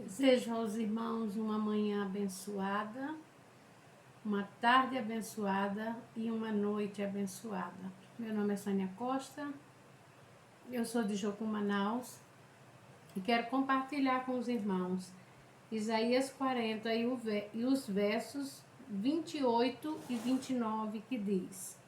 Desejo aos irmãos uma manhã abençoada, uma tarde abençoada e uma noite abençoada. Meu nome é Sônia Costa, eu sou de Jocum, Manaus e quero compartilhar com os irmãos Isaías 40 e os versos 28 e 29 que diz: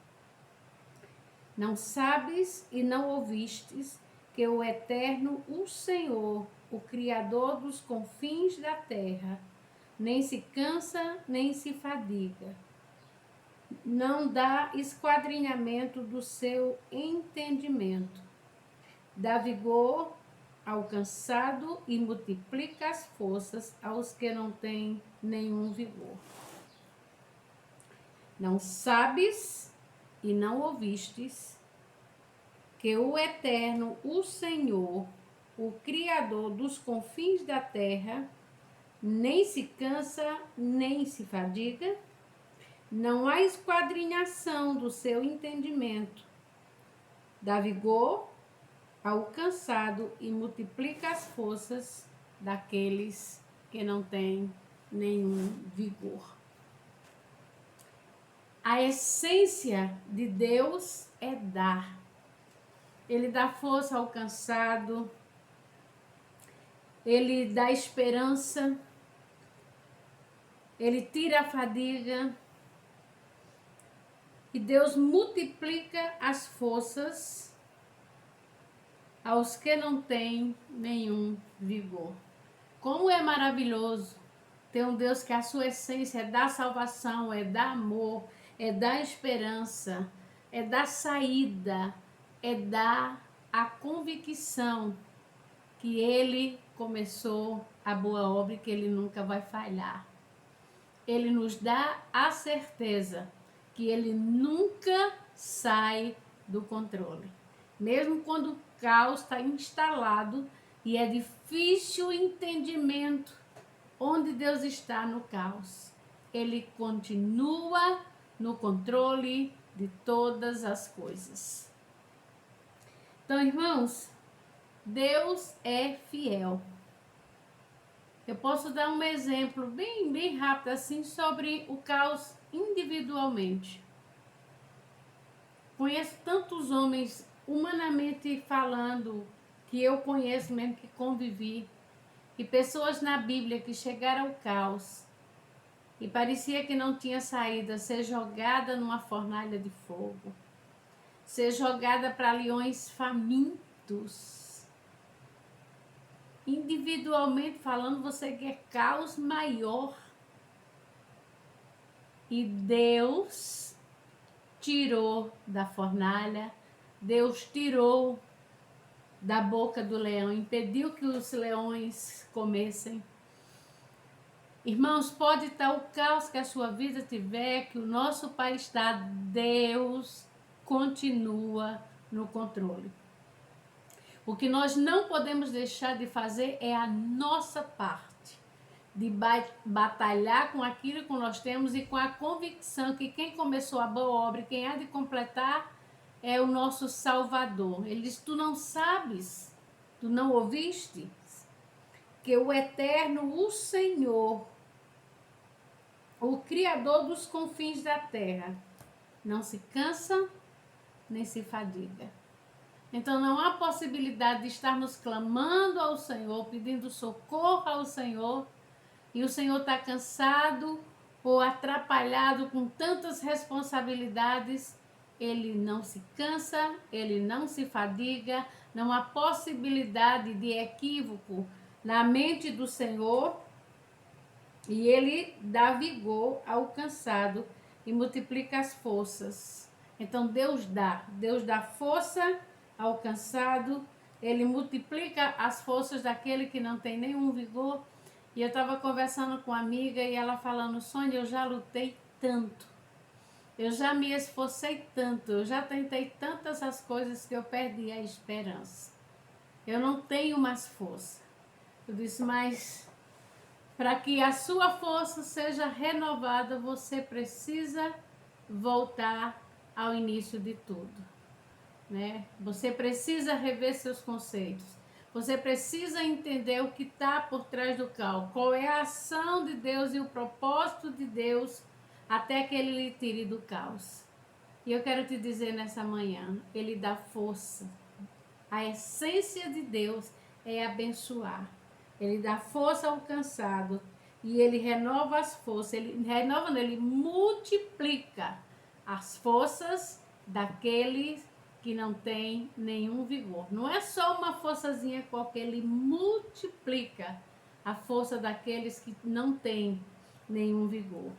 Não sabes e não ouvistes que o Eterno, o Senhor, o Criador dos confins da terra, nem se cansa, nem se fadiga. Não dá esquadrinhamento do seu entendimento. Dá vigor ao cansado e multiplica as forças aos que não têm nenhum vigor. Não sabes e não ouvistes que o Eterno, o Senhor, o Criador dos confins da terra, nem se cansa, nem se fadiga? Não há esquadrinhação do seu entendimento. Dá vigor ao cansado e multiplica as forças daqueles que não têm nenhum vigor. A essência de Deus é dar. Ele dá força ao cansado, ele dá esperança, ele tira a fadiga. E Deus multiplica as forças aos que não têm nenhum vigor. Como é maravilhoso ter um Deus que a sua essência é dar salvação, é dar amor, é dar esperança, é dar saída, é dar a convicção que Ele começou a boa obra e que Ele nunca vai falhar. Ele nos dá a certeza que Ele nunca sai do controle. Mesmo quando o caos está instalado e é difícil o entendimento onde Deus está no caos, Ele continua no controle de todas as coisas. Então, irmãos, Deus é fiel. Eu posso dar um exemplo bem rápido assim sobre o caos individualmente. Conheço tantos homens, humanamente falando, que eu conheço mesmo, que convivi, e pessoas na Bíblia que chegaram ao caos e parecia que não tinha saída, ser jogada numa fornalha de fogo, ser jogada para leões famintos. Individualmente falando, você quer caos maior. E Deus tirou da fornalha, Deus tirou da boca do leão, impediu que os leões comessem. Irmãos, pode estar o caos que a sua vida tiver, que o nosso Pai está, Deus continua no controle. O que nós não podemos deixar de fazer é a nossa parte, de batalhar com aquilo que nós temos e com a convicção que quem começou a boa obra e quem há de completar é o nosso Salvador. Ele diz: tu não sabes, tu não ouviste, que o Eterno, o Senhor, o Criador dos confins da terra, não se cansa nem se fadiga. Então não há possibilidade de estarmos clamando ao Senhor, pedindo socorro ao Senhor, e o Senhor está cansado ou atrapalhado com tantas responsabilidades. Ele não se cansa, ele não se fadiga, não há possibilidade de equívoco na mente do Senhor, e ele dá vigor ao cansado e multiplica as forças. Então Deus dá força ao cansado, ele multiplica as forças daquele que não tem nenhum vigor. E eu estava conversando com uma amiga e ela falando: Sônia, eu já lutei tanto, eu já me esforcei tanto, eu já tentei tantas as coisas que eu perdi a esperança. Eu não tenho mais força. Eu disse: mas para que a sua força seja renovada, você precisa voltar ao início de tudo, né? Você precisa rever seus conceitos. Você precisa entender o que está por trás do caos, qual é a ação de Deus e o propósito de Deus até que Ele lhe tire do caos. E eu quero te dizer nessa manhã, Ele dá força. A essência de Deus é abençoar. Ele dá força ao cansado e Ele renova as forças. Ele multiplica as forças daqueles que não tem nenhum vigor. Não é só uma forçazinha qualquer, Ele multiplica a força daqueles que não têm nenhum vigor.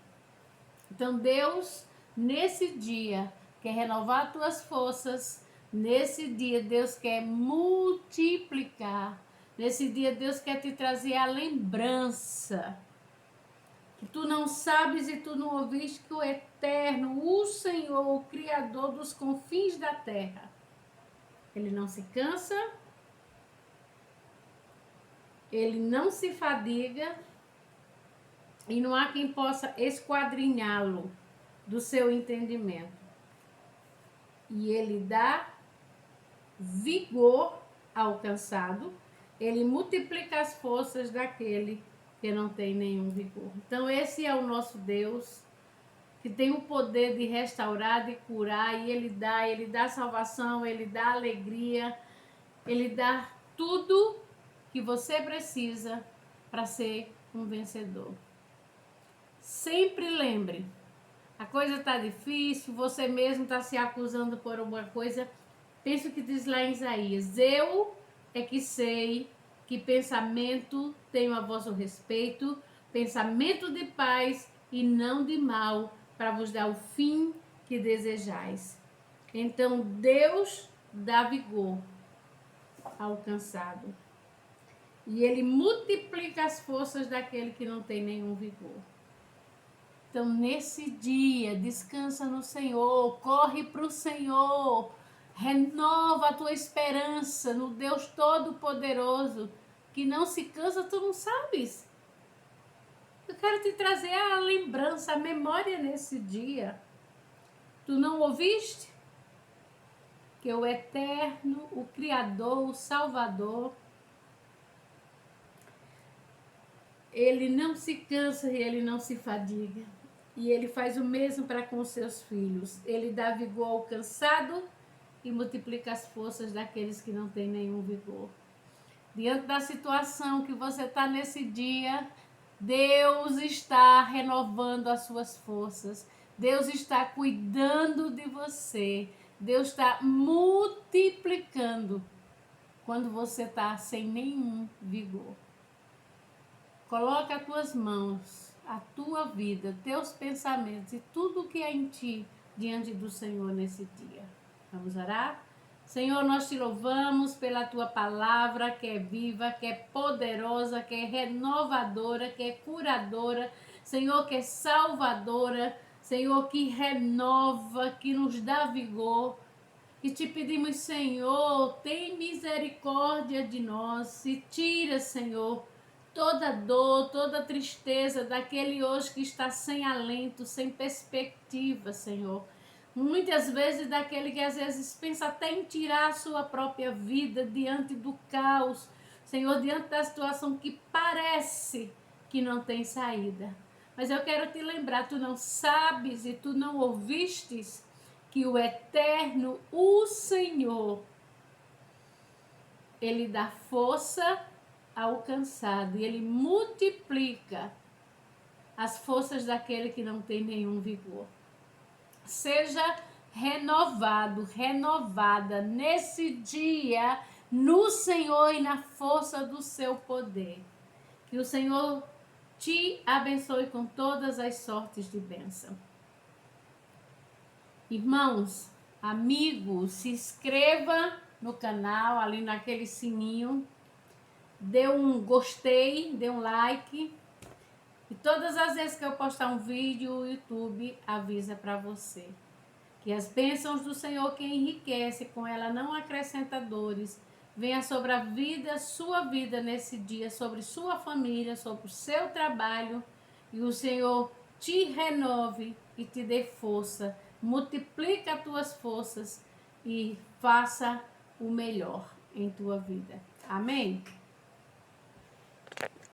Então Deus, nesse dia, quer renovar as tuas forças. Nesse dia Deus quer multiplicar. Nesse dia Deus quer te trazer a lembrança que tu não sabes e tu não ouviste que o Eterno, o Senhor, o Criador dos confins da terra, Ele não se cansa, Ele não se fadiga e não há quem possa esquadrinhá-lo do seu entendimento. E Ele dá vigor ao cansado, Ele multiplica as forças daquele que não tem nenhum vigor. Então esse é o nosso Deus, que tem o poder de restaurar, de curar, e Ele dá salvação, Ele dá alegria, Ele dá tudo que você precisa para ser um vencedor. Sempre lembre, a coisa está difícil, você mesmo está se acusando por alguma coisa. Pensa o que diz lá em Isaías: eu é que sei que pensamento tenho a vosso respeito, pensamento de paz e não de mal, para vos dar o fim que desejais. Então Deus dá vigor ao cansado e Ele multiplica as forças daquele que não tem nenhum vigor. Então nesse dia, descansa no Senhor, corre para o Senhor, renova a tua esperança no Deus Todo-Poderoso, que não se cansa, tu não sabes. Eu quero te trazer a lembrança, a memória nesse dia. Tu não ouviste? Que o Eterno, o Criador, o Salvador, Ele não se cansa e Ele não se fadiga. E Ele faz o mesmo para com os seus filhos. Ele dá vigor ao cansado e multiplica as forças daqueles que não têm nenhum vigor. Diante da situação que você está nesse dia, Deus está renovando as suas forças. Deus está cuidando de você. Deus está multiplicando quando você está sem nenhum vigor. Coloca as tuas mãos, a tua vida, teus pensamentos e tudo que é em ti diante do Senhor nesse dia. Vamos orar? Senhor, nós te louvamos pela tua palavra que é viva, que é poderosa, que é renovadora, que é curadora, Senhor, que é salvadora, Senhor, que renova, que nos dá vigor. E te pedimos, Senhor, tem misericórdia de nós e tira, Senhor, toda dor, toda tristeza daquele hoje que está sem alento, sem perspectiva, Senhor. Muitas vezes daquele que às vezes pensa até em tirar a sua própria vida diante do caos, Senhor, diante da situação que parece que não tem saída. Mas eu quero te lembrar, tu não sabes e tu não ouvistes que o Eterno, o Senhor, Ele dá força ao cansado e Ele multiplica as forças daquele que não tem nenhum vigor. Seja renovado, renovada nesse dia no Senhor e na força do seu poder. Que o Senhor te abençoe com todas as sortes de bênção. Irmãos, amigos, se inscreva no canal, ali naquele sininho, dê um gostei, dê um like. E todas as vezes que eu postar um vídeo, o YouTube avisa para você. Que as bênçãos do Senhor que enriquece, com ela não acrescenta dores, venha sobre a vida, sua vida nesse dia, sobre sua família, sobre o seu trabalho. E o Senhor te renove e te dê força. Multiplica as tuas forças e faça o melhor em tua vida. Amém?